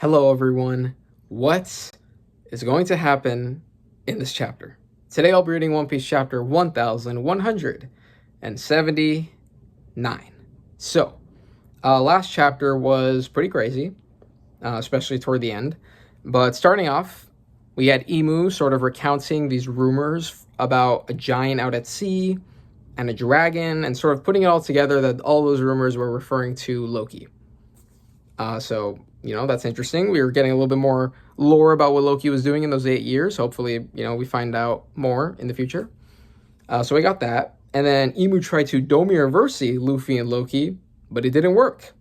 Hello everyone. What is going to happen in this chapter? Today I'll be reading One Piece chapter 1179. So, last chapter was pretty crazy, especially toward the end. But starting off, we had Imu sort of recounting these rumors about a giant out at sea and a dragon, and sort of putting it all together that all those rumors were referring to Loki. So, that's interesting. We were getting a little bit more lore about what Loki was doing in those 8 years. Hopefully, we find out more in the future. So we got that. And then Imu tried to Domi reverse Luffy and Loki, but it didn't work.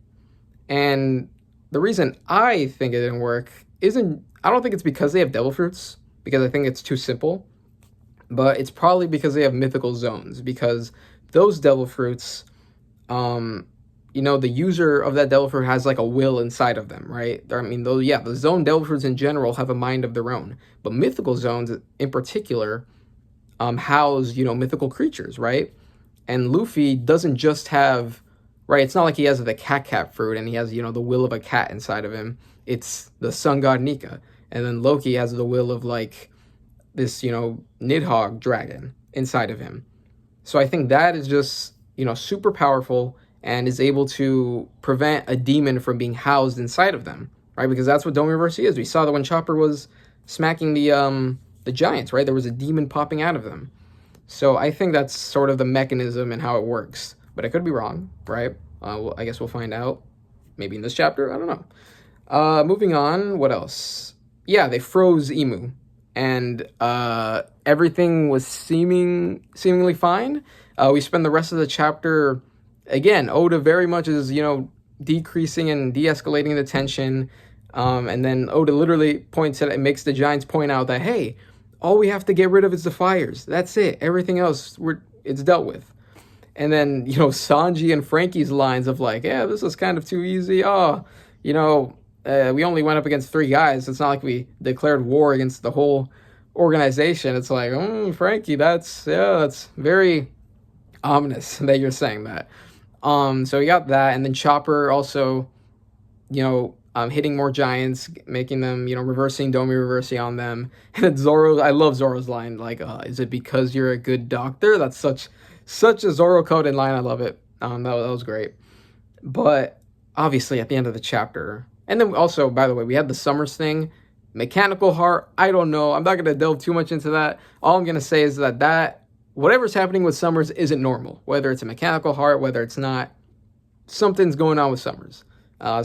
And the reason I think it didn't work I don't think it's because they have devil fruits, because I think it's too simple. But it's probably because they have mythical zones, because those devil fruits, the user of that devil fruit has like a will inside of them, right? The zone devil fruits in general have a mind of their own, but mythical zones in particular house, mythical creatures, right? And Luffy doesn't just have, right? It's not like he has the cat fruit and he has, the will of a cat inside of him. It's the sun god Nika. And then Loki has the will of like this, Nidhogg dragon inside of him. So I think that is just, super powerful, and is able to prevent a demon from being housed inside of them, right? Because that's what Domiverse is. We saw that when Chopper was smacking the giants, right? There was a demon popping out of them. So I think that's sort of the mechanism and how it works. But I could be wrong, right? I guess we'll find out maybe in this chapter. I don't know. Moving on, what else? Yeah, they froze Imu, and everything was seemingly fine. We spend the rest of the chapter, again, Oda very much is, decreasing and de-escalating the tension. And then Oda literally makes the giants point out that, hey, all we have to get rid of is the fires. That's it. Everything else, it's dealt with. And then, Sanji and Frankie's lines of like, yeah, this is kind of too easy. We only went up against 3 guys. It's not like we declared war against the whole organization. It's like, Frankie, that's very ominous that you're saying that. So we got that, and then Chopper also, hitting more giants, making them, reversing Domi reversing on them. And then Zoro, I love Zoro's line, like, is it because you're a good doctor? That's such a Zoro coded line. I love it. That was great. But obviously at the end of the chapter, and then also, by the way, we had the Sommers thing, mechanical heart. I don't know. I'm not going to delve too much into that. All I'm going to say is that whatever's happening with Sommers isn't normal, whether it's a mechanical heart, whether it's not, something's going on with Sommers.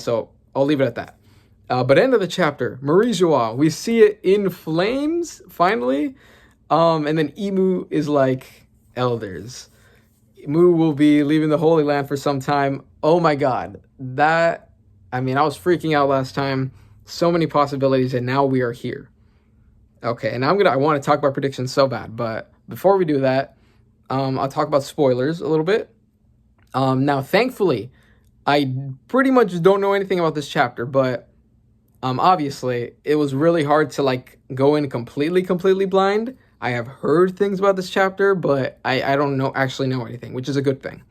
So I'll leave it at that. But end of the chapter, Marie Joie, we see it in flames, finally. And then Imu is like, elders. Mu will be leaving the Holy Land for some time. Oh my God. I was freaking out last time. So many possibilities, and now we are here. Okay, and I want to talk about predictions so bad, but before we do that, I'll talk about spoilers a little bit. Now, thankfully, I pretty much don't know anything about this chapter, but obviously, it was really hard to like go in completely blind. I have heard things about this chapter, but I don't actually know anything, which is a good thing.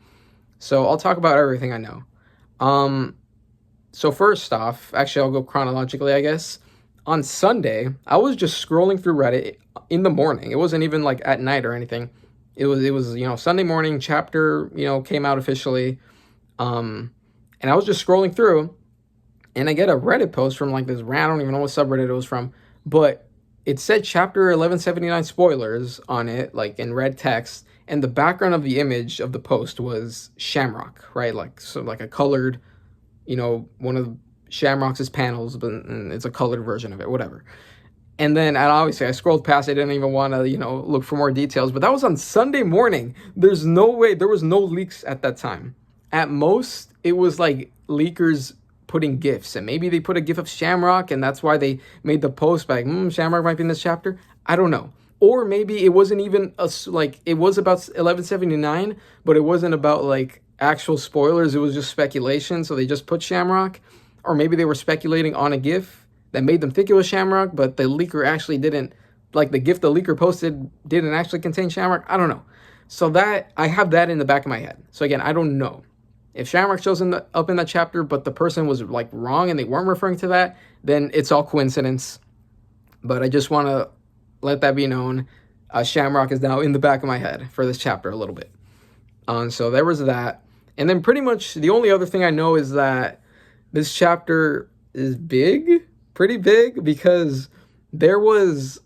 So I'll talk about everything I know. So first off, actually, I'll go chronologically, I guess. On Sunday, I was just scrolling through Reddit in the morning. It wasn't even like at night or anything. It was Sunday morning, chapter, came out officially. And I was just scrolling through, and I get a Reddit post from like this I don't even know what subreddit it was from, but it said chapter 1179 spoilers on it, like in red text, and the background of the image of the post was Shamrock, right? Like, so like a colored, one of Shamrock's panels, but it's a colored version of it, whatever. And obviously I scrolled past. I didn't even want to, look for more details, but that was on Sunday morning. There's no way, there was no leaks at that time. At most, it was like leakers putting GIFs, and maybe they put a GIF of Shamrock, and that's why they made the post like, Shamrock might be in this chapter. I don't know. Or maybe it wasn't even it was about 1179, but it wasn't about like actual spoilers. It was just speculation, so they just put Shamrock. Or maybe they were speculating on a GIF that made them think it was Shamrock, but the leaker actually didn't, like the GIF the leaker posted didn't actually contain Shamrock. I don't know. So that, I have that in the back of my head. So again, I don't know. If Shamrock shows up in that chapter, but the person was like wrong and they weren't referring to that, then it's all coincidence. But I just want to let that be known. Shamrock is now in the back of my head for this chapter a little bit. So there was that. And then pretty much the only other thing I know is that this chapter is big, pretty big, because there was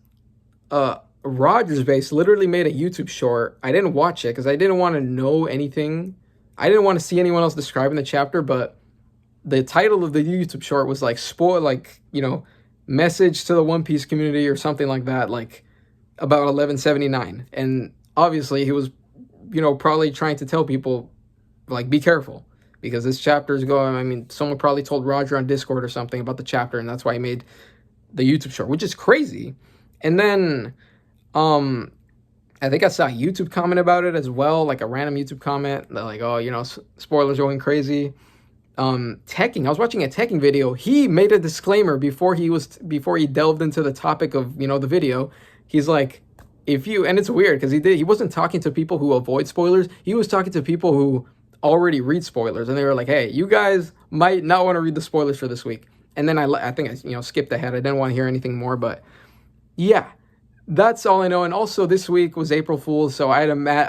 Rogers Base literally made a YouTube short. I didn't watch it because I didn't want to know anything. I didn't want to see anyone else describing the chapter, but the title of the YouTube short was like message to the One Piece community or something like that, like about 1179. And obviously he was, probably trying to tell people, like, be careful, because this chapter is going, I mean, someone probably told Roger on Discord or something about the chapter, and that's why he made the YouTube short, which is crazy. And then, I think I saw a YouTube comment about it as well, like a random YouTube comment, that like, oh, spoilers are going crazy. Tekking, I was watching a Tekking video. He made a disclaimer before he delved into the topic of, the video. He's like, and it's weird because he wasn't talking to people who avoid spoilers. He was talking to people who already read spoilers, and they were like, hey, you guys might not want to read the spoilers for this week. And then I think I skipped ahead. I didn't want to hear anything more, but yeah, that's all I know. And also this week was April Fool's, so I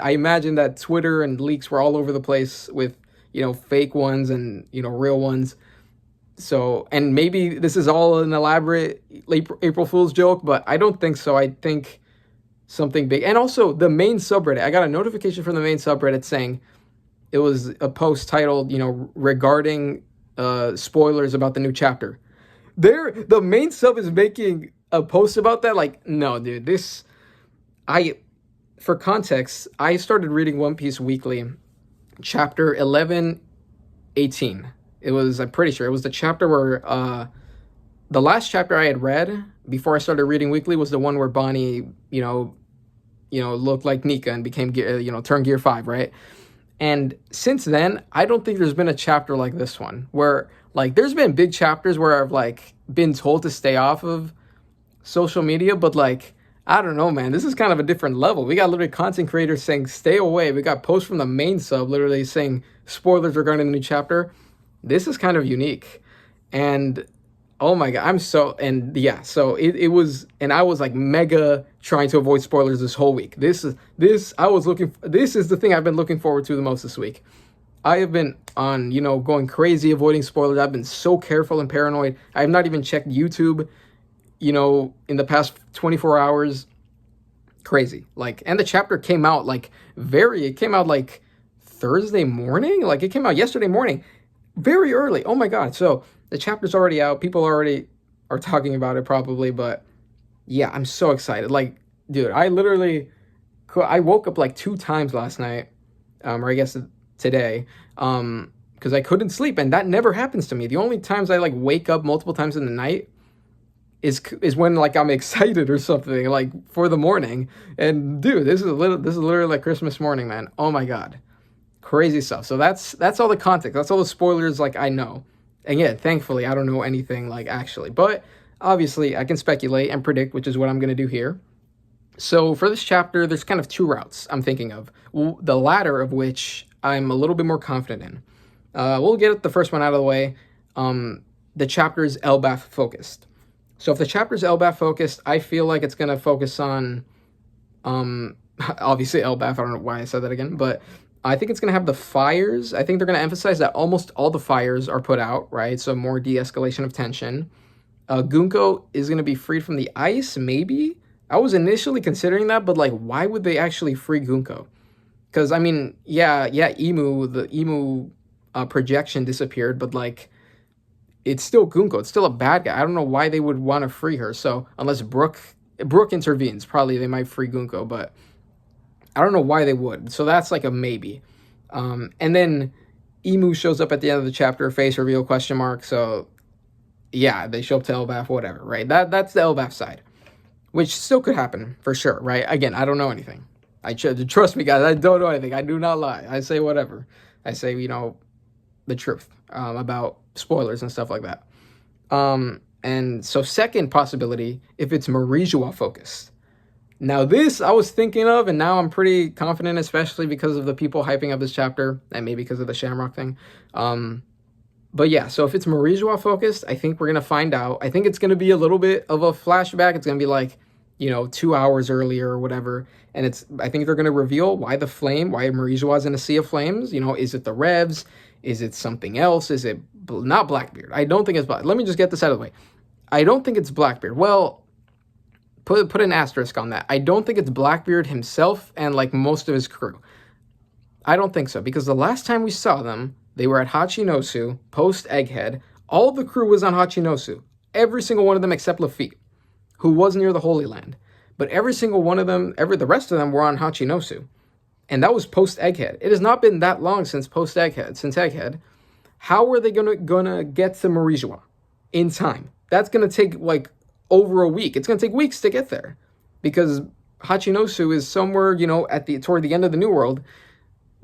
imagine that Twitter and leaks were all over the place with fake ones and real ones. So, and maybe this is all an elaborate April Fool's joke, but I don't think so. I think something big. And also the main subreddit, I got a notification from the main subreddit saying it was a post titled, regarding spoilers about the new chapter. The main sub is making a post about that. Like, no, dude, for context, I started reading One Piece weekly, chapter 1118. I'm pretty sure it was the chapter where, the last chapter I had read before I started reading weekly was the one where Bonnie, looked like Nika and became, turned Gear 5, right? And since then, I don't think there's been a chapter like this one where, like, there's been big chapters where I've, like, been told to stay off of social media, but, like, I don't know, man. This is kind of a different level. We got literally content creators saying, stay away. We got posts from the main sub literally saying spoilers regarding the new chapter. This is kind of unique. And oh my God, so it was, and I was like mega trying to avoid spoilers this whole week. This is the thing I've been looking forward to the most this week. I have been on, going crazy avoiding spoilers. I've been so careful and paranoid. I have not even checked YouTube, in the past 24 hours. Crazy. Like, and the chapter came out like Thursday morning. Like, it came out yesterday morning, very early. Oh my God. So the chapter's already out. People already are talking about it probably, but yeah, I'm so excited. Like, dude, I woke up like 2 times last night, or I guess today, because I couldn't sleep, and that never happens to me. The only times I like wake up multiple times in the night is when like I'm excited or something, like for the morning. And dude, this is literally like Christmas morning, man. Oh my God, crazy stuff. So that's all the context. That's all the spoilers. Like, I know. And yeah, thankfully, I don't know anything, like, actually. But obviously, I can speculate and predict, which is what I'm going to do here. So for this chapter, there's kind of 2 routes I'm thinking of. The latter of which I'm a little bit more confident in. We'll get the first one out of the way. The chapter is Elbaph focused. So if the chapter is Elbaph focused, I feel like it's going to focus on, obviously, Elbaph. I don't know why I said that again, but I think it's going to have the fires. I think they're going to emphasize that almost all the fires are put out, right? So more de-escalation of tension. Gunko is going to be freed from the ice, maybe? I was initially considering that, but, like, why would they actually free Gunko? Because, I mean, the Imu projection disappeared, but, like, it's still Gunko. It's still a bad guy. I don't know why they would want to free her. So unless Brook intervenes, probably they might free Gunko, but I don't know why they would. So that's like a maybe. And then Imu shows up at the end of the chapter, face reveal, question mark. So yeah, they show up to Elbaph, whatever, right? That's the Elbaph side, which still could happen for sure, right? Again, I don't know anything. Trust me, guys, I don't know anything. I do not lie. I say whatever. I say, the truth about spoilers and stuff like that. And so second possibility, if it's Marijois focused. Now this I was thinking of, and now I'm pretty confident, especially because of the people hyping up this chapter, and maybe because of the Shamrock thing. But yeah, so if it's Marijois focused, I think we're going to find out. I think it's going to be a little bit of a flashback. It's going to be like, 2 hours earlier or whatever. And I think they're going to reveal why Marijois is in a sea of flames. Is it the Revs? Is it something else? Is it not Blackbeard? I don't think it's Black. Let me just get this out of the way. I don't think it's Blackbeard. Well, put an asterisk on that. I don't think it's Blackbeard himself and like most of his crew. I don't think so, because the last time we saw them, they were at Hachinosu, post Egghead. All the crew was on Hachinosu. Every single one of them except Lafitte, who was near the Holy Land. But every single one of them, the rest of them were on Hachinosu. And that was post Egghead. It has not been that long since post Egghead, since Egghead. How are they gonna get to Marijois in time? That's gonna take like over a week. It's gonna take weeks to get there, because Hachinosu is somewhere, toward the end of the New World.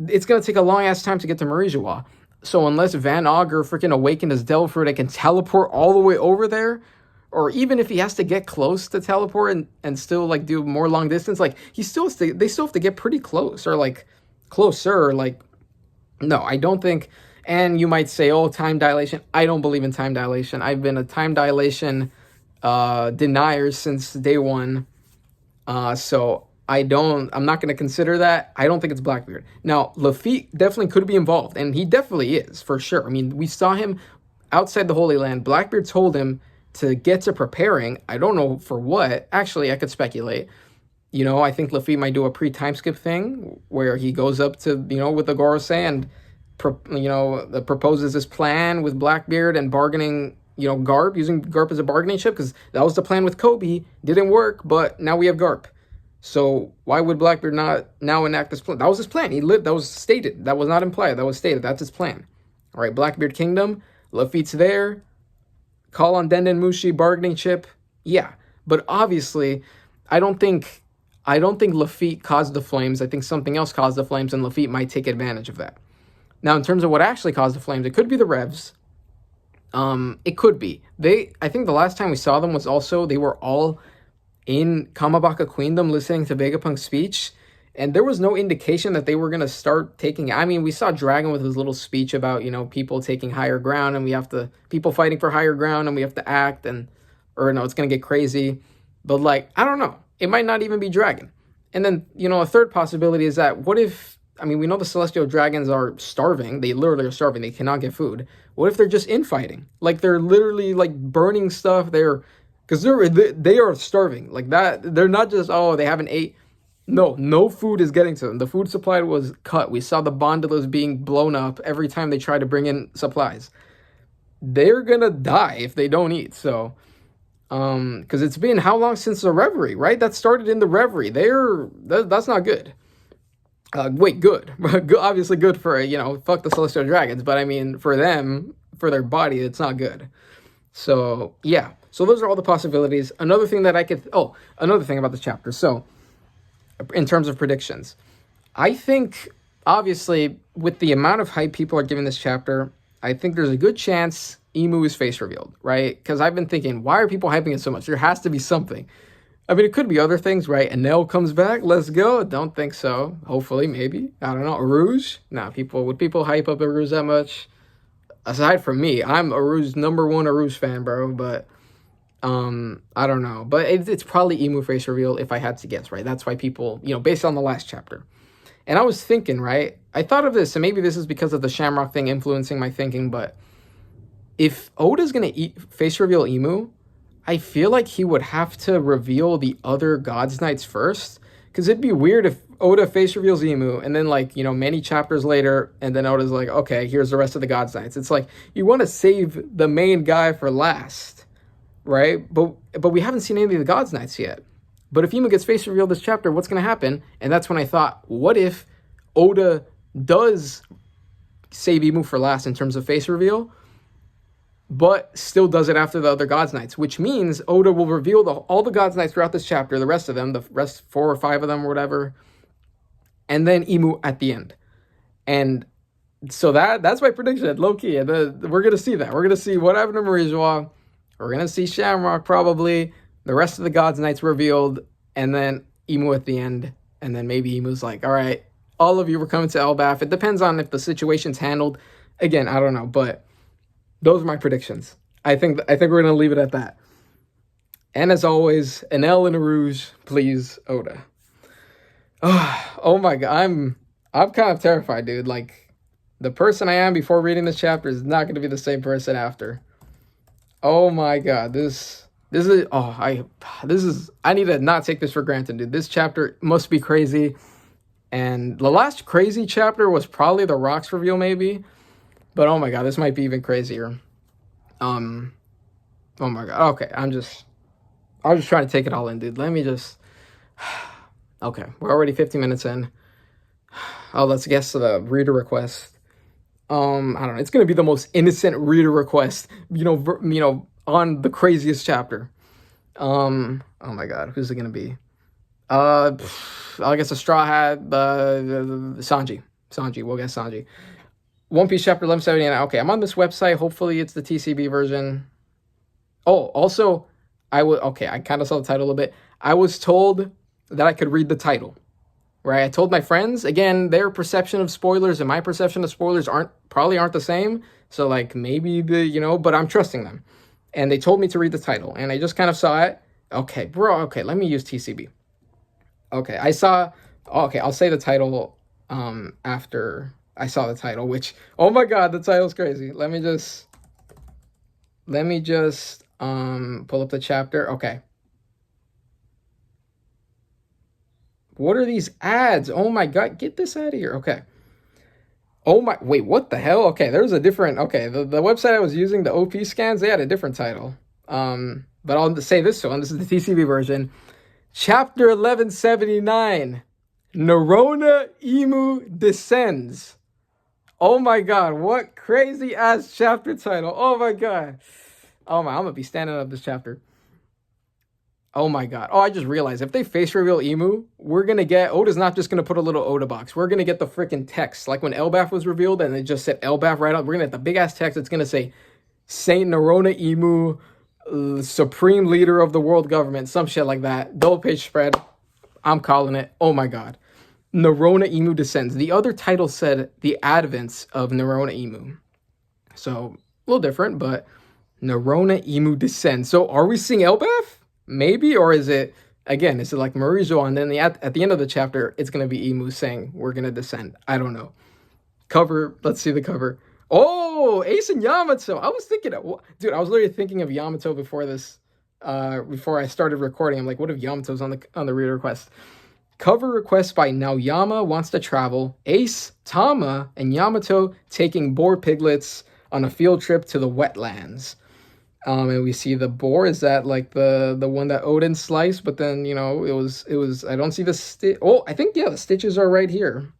It's gonna take a long ass time to get to Marijois. So unless Van Augur freaking awakened his Devil Fruit and can teleport all the way over there, or even if he has to get close to teleport and still like do more long distance, like they still have to get pretty close, or like closer. Like, no, I don't think. And you might say, oh, time dilation. I don't believe in time dilation. I've been a time dilation denier since day one. So I'm not going to consider that. I don't think it's Blackbeard. Now, Lafitte definitely could be involved, and he definitely is, for sure. I mean, we saw him outside the Holy Land. Blackbeard told him to get to preparing. I don't know for what. Actually, I could speculate. I think Lafitte might do a pre-time skip thing where he goes up to, with the Gorosei and, proposes this plan with Blackbeard and bargaining, Garp, using Garp as a bargaining chip, because that was the plan with Kobe. Didn't work, but now we have Garp. So why would Blackbeard not now enact this plan? That was his plan. That was stated. That was not implied. That was stated. That's his plan. All right, Blackbeard Kingdom. Lafitte's there. Call on Denden Mushi, bargaining chip. Yeah, but obviously, I don't think Lafitte caused the flames. I think something else caused the flames, and Lafitte might take advantage of that. Now, in terms of what actually caused the flames, it could be the Revs. It could be. I think the last time we saw them was also, they were all in Kamabaka Queendom listening to Vegapunk's speech, and there was no indication that they were going to start taking. I mean, we saw Dragon with his little speech about, people taking higher ground, and people fighting for higher ground, and we have to act, it's going to get crazy. But, like, I don't know. It might not even be Dragon. And then, a third possibility is that, what if, we know the Celestial Dragons are starving. They literally are starving. They cannot get food. What if they're just infighting? Like, they're literally, like, burning stuff. Because they are starving. Like that, they're not just, they haven't ate. No food is getting to them. The food supply was cut. We saw the Bondilas being blown up every time they try to bring in supplies. They're gonna die if they don't eat. So, because it's been how long since the Reverie, right? That started in the Reverie. That's not good. Good. Obviously good for, fuck the Celestial Dragons. But for them, for their body, it's not good. So, yeah. So those are all the possibilities. Another thing about this chapter. So, in terms of predictions, I think, obviously, with the amount of hype people are giving this chapter, I think there's a good chance Emu is face revealed, right? Because I've been thinking, why are people hyping it so much? There has to be something. It could be other things, right? Enel comes back, let's go. Don't think so. Hopefully, maybe. I don't know. Arouge? Nah, would people hype up Arouge that much? Aside from me, I'm Arouge's #1 Arouge fan, bro, but I don't know. But it's probably Emu face reveal if I had to guess, right? That's why people, based on the last chapter. And I was thinking, right? I thought of this, and maybe this is because of the Shamrock thing influencing my thinking, but if Oda's going to face reveal Emu, I feel like he would have to reveal the other Gods Knights first, because it'd be weird if Oda face reveals Emu, and then, many chapters later, and then Oda's like, okay, here's the rest of the Gods Knights. It's like, you want to save the main guy for last, right? But we haven't seen any of the Gods Knights yet. But if Emu gets face revealed this chapter, what's going to happen? And that's when I thought, what if Oda does save Emu for last in terms of face reveal, but still does it after the other Gods Knights, which means Oda will reveal all the Gods Knights throughout this chapter, the rest of them, the rest 4 or 5 of them or whatever, and then Emu at the end. And so that's my prediction, low-key. And we're going to see that. We're going to see what happened to Marijois. We're going to see Shamrock probably, the rest of the Gods Knights revealed, and then Emu at the end, and then maybe Emu's like, all right, all of you were coming to Elbaph. It depends on if the situation's handled. Again, I don't know, but those are my predictions. I think we're gonna leave it at that. And as always, an L and a rouge, please, Oda. Oh my god, I'm kind of terrified, dude. Like, the person I am before reading this chapter is not gonna be the same person after. Oh my god, this is I need to not take this for granted, dude. This chapter must be crazy. And the last crazy chapter was probably the rocks reveal, maybe. But oh my god, this might be even crazier. Oh my god. Okay, I was just trying to take it all in, dude. Let me just okay, we're already 50 minutes in. Oh, let's guess the reader request. I don't know. It's gonna be the most innocent reader request, on the craziest chapter. Oh my god, who's it gonna be? I guess a Straw Hat, Sanji. We'll guess Sanji. One Piece chapter 1179. Okay, I'm on this website. Hopefully it's the TCB version. Oh, also, I kind of saw the title a little bit. I was told that I could read the title, right? I told my friends, again, their perception of spoilers and my perception of spoilers probably aren't the same. So like maybe but I'm trusting them. And they told me to read the title, and I just kind of saw it. Okay, bro. Okay, let me use TCB. Okay, I'll say the title after I saw the title, which, oh my god, the title's crazy. Let me just pull up the chapter. Okay. What are these ads? Oh my god, get this out of here. Okay. Oh my, wait, what the hell? Okay, there's a different, the website I was using, the OP scans, they had a different title. But I'll say this one. This is the TCB version. Chapter 1179, Nerona Emu Descends. Oh my god, what crazy ass chapter title. Oh my god. Oh my, I'm gonna be standing up this chapter. Oh my god. Oh, I just realized if they face reveal Emu, we're gonna get, Oda's not just gonna put a little Oda box. We're gonna get the freaking text. Like when Elbaph was revealed and it just said Elbaph right up, we're gonna get the big ass text. It's gonna say Saint Nerona Emu, supreme leader of the world government, some shit like that. Double page spread. I'm calling it. Oh my god. Nerona Emu Descends. The other title said the advents of Nerona Emu. So, a little different, but Nerona Emu Descends. So, are we seeing Elbaph? Maybe, or is it like Marijo, and then at the end of the chapter, it's going to be Emu saying, we're going to descend. I don't know. Cover, let's see the cover. Oh, Ace and Yamato. I was literally thinking of Yamato before this, before I started recording. I'm like, what if Yamato's on the reader request? Cover request by Naoyama Wants to Travel. Ace, Tama, and Yamato taking boar piglets on a field trip to the wetlands. And we see the boar. Is that like the one that Odin sliced? But then, it was, I don't see the stitch. Oh, I think, the stitches are right here.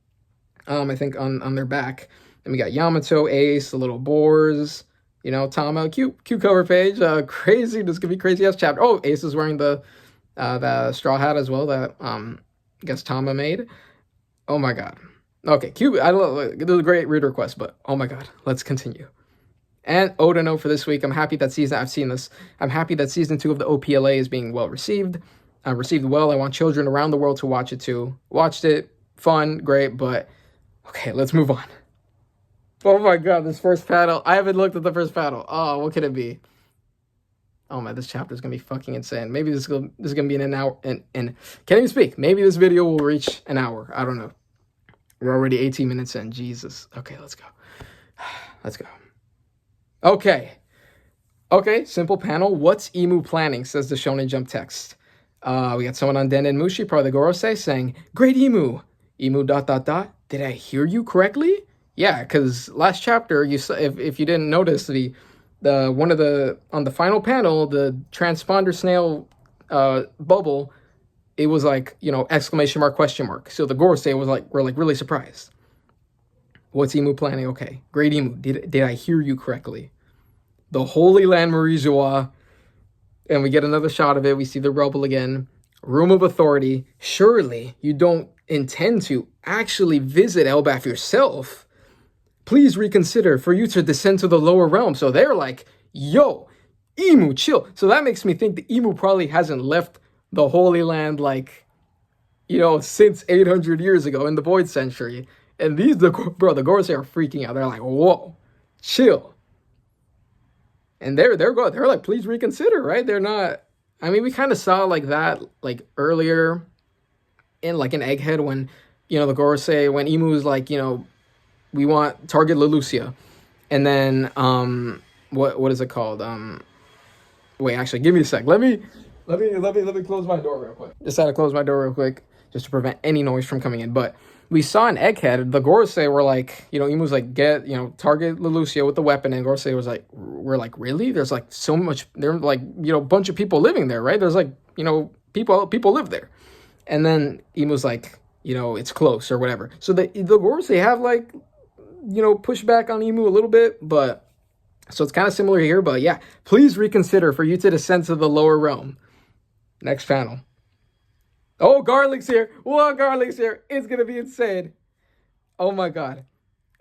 I think on their back. And we got Yamato, Ace, the little boars, Tama, cute cover page. Crazy, this could be crazy ass chapter. Oh, Ace is wearing the straw hat as well that I guess Tama made. Oh my god. Okay, cute. This is a great reader request, but oh my god, let's continue. And Oda note for this week. I'm happy that I'm happy that season 2 of the OPLA is being well received. Received well. I want children around the world to watch it too. Watched it, fun, great, but okay, let's move on. Oh my god, this first panel. I haven't looked at the first panel. Oh, what could it be? Oh my, this chapter is gonna be fucking insane. Maybe this is gonna be in an hour. And can't even speak. Maybe this video will reach an hour. I don't know. We're already 18 minutes in. Jesus. Okay, let's go. Let's go. Okay, simple panel. What's Emu planning, says the Shonen Jump text. We got someone on Den and Mushi, part of the Gorosei, saying, great Emu. Emu ... Did I hear you correctly? Yeah, because last chapter, you saw, if you didn't notice, on the final panel, the transponder snail bubble, it was like, exclamation mark, question mark. So the Gorosei were really surprised. What's Emu planning? Okay, great Emu. Did I hear you correctly? The Holy Land Marijoa. And we get another shot of it. We see the rubble again. Room of Authority. Surely you don't intend to actually visit Elbaph yourself. Please reconsider for you to descend to the lower realm. So they're like, yo, Emu, chill. So that makes me think the Emu probably hasn't left the Holy Land, since 800 years ago in the Void Century. And the Gorosei are freaking out. They're like, whoa, chill. And they're like, please reconsider, right? They're not. I mean, we kind of saw like that like earlier in like an Egghead when the Gorosei, when Emu was like, we want target Lelucia, and then what is it called? Wait, actually, give me a sec. Let me close my door real quick. Just had to close my door real quick just to prevent any noise from coming in. But we saw an Egghead. The Gorosei were like, Emu's like, get, target Lelucia with the weapon. And Gorosei was like, we're like, really? There's like so much, there's like, a bunch of people living there, right? There's like, people live there. And then Emu's like, it's close or whatever. So the Gorosei have like, push back on Emu a little bit, but so it's kind of similar here. But yeah, please reconsider for you to descend to the lower realm. Next panel. Oh, Garling's here. Whoa, Garling's here. It's going to be insane. Oh my God.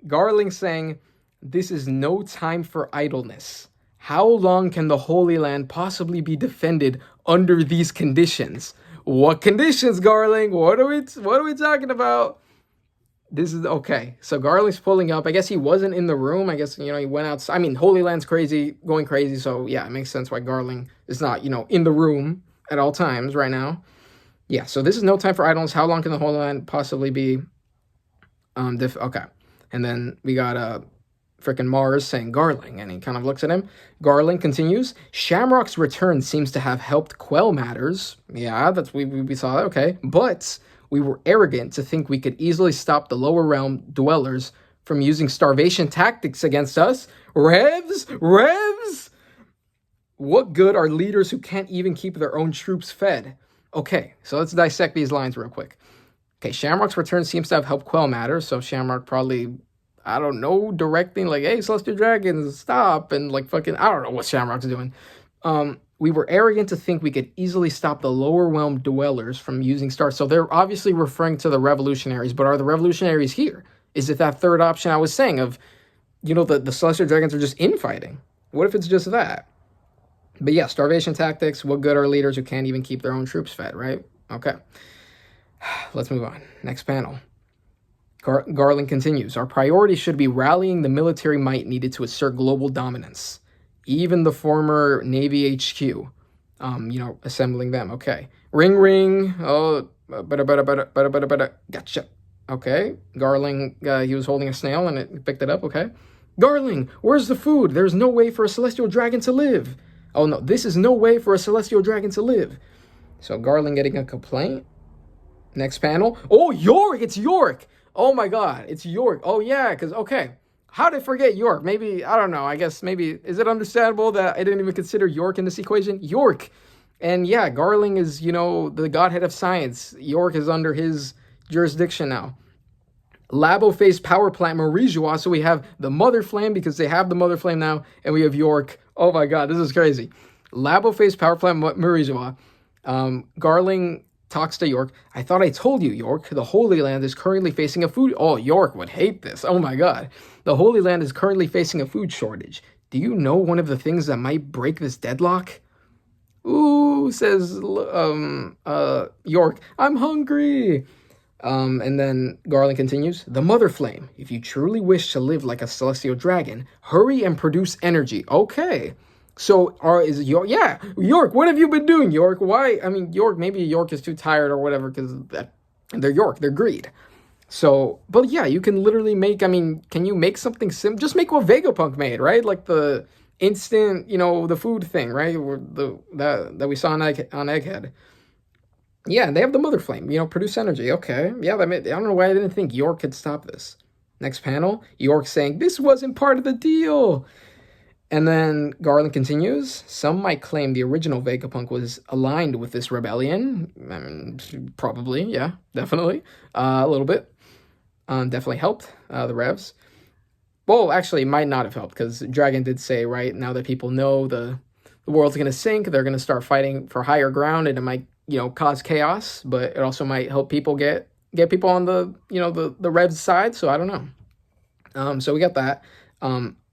Garling saying, this is no time for idleness. How long can the Holy Land possibly be defended under these conditions? What conditions, Garling? What are we talking about? This is okay. So Garling's pulling up. I guess he wasn't in the room. I guess, he went outside. I mean, Holy Land's going crazy. So yeah, it makes sense why Garling is not, in the room at all times right now. Yeah, so this is no time for idleness. How long can the Holy Land possibly be? Okay. And then we got freaking Mars saying Garling, and he kind of looks at him. Garling continues, Shamrock's return seems to have helped quell matters. Yeah, that's we saw that, okay. But we were arrogant to think we could easily stop the lower realm dwellers from using starvation tactics against us. Revs? What good are leaders who can't even keep their own troops fed? Okay, so let's dissect these lines real quick. Okay, Shamrock's return seems to have helped quell matters, so Shamrock probably, I don't know, directing like, hey, Celestial Dragons, stop, and like fucking, I don't know what Shamrock's doing. We were arrogant to think we could easily stop the lower realm dwellers from using stars. So they're obviously referring to the revolutionaries, but are the revolutionaries here? Is it that third option I was saying of, the Celestial Dragons are just infighting? What if it's just that? But yeah, starvation tactics, what good are leaders who can't even keep their own troops fed, right? Okay. Let's move on. Next panel. Garling continues, our priority should be rallying the military might needed to assert global dominance. Even the former Navy HQ, assembling them. Okay. Ring. Oh, gotcha. Okay. Garling, he was holding a snail and it picked it up. Okay. Garling, where's the food? There's no way for a celestial dragon to live. Oh no, this is no way for a celestial dragon to live. So Garling getting a complaint. Next panel. Oh, York! It's York! Oh my God, it's York. Oh yeah, because, okay. How did I forget York? Maybe, I don't know, I guess maybe, is it understandable that I didn't even consider York in this equation? York! And yeah, Garling is, the godhead of science. York is under his jurisdiction now. Labo-phase power plant Marijois, so we have the Mother Flame because they have the Mother Flame now, and we have York. Oh my God, this is crazy. Labo-phase power plant Marijois. Garling talks to York. I thought I told you, York, the Holy Land is currently facing a food... Oh, York would hate this. Oh my God. The Holy Land is currently facing a food shortage. Do you know one of the things that might break this deadlock? Ooh, says York, I'm hungry. And then Garling continues, the Mother Flame. If you truly wish to live like a celestial dragon, hurry and produce energy. Okay. So, is York, yeah, York, what have you been doing, York? Why? I mean, York, maybe York is too tired or whatever because they're York, they're greed. So, but yeah, you can literally make, can you make something simple? Just make what Vegapunk made, right? Like the instant, the food thing, right? That we saw on Egghead. Yeah, they have the Mother Flame, produce energy. Okay, yeah, I don't know why I didn't think York could stop this. Next panel, York saying, this wasn't part of the deal. And then Garland continues, some might claim the original Vegapunk was aligned with this rebellion. Probably, yeah, definitely. A little bit. Definitely helped the Revs. Well, actually, it might not have helped, because Dragon did say, right, now that people know the world's going to sink, they're going to start fighting for higher ground, and it might, cause chaos, but it also might help people get people on the, the Revs side, so I don't know. So we got that.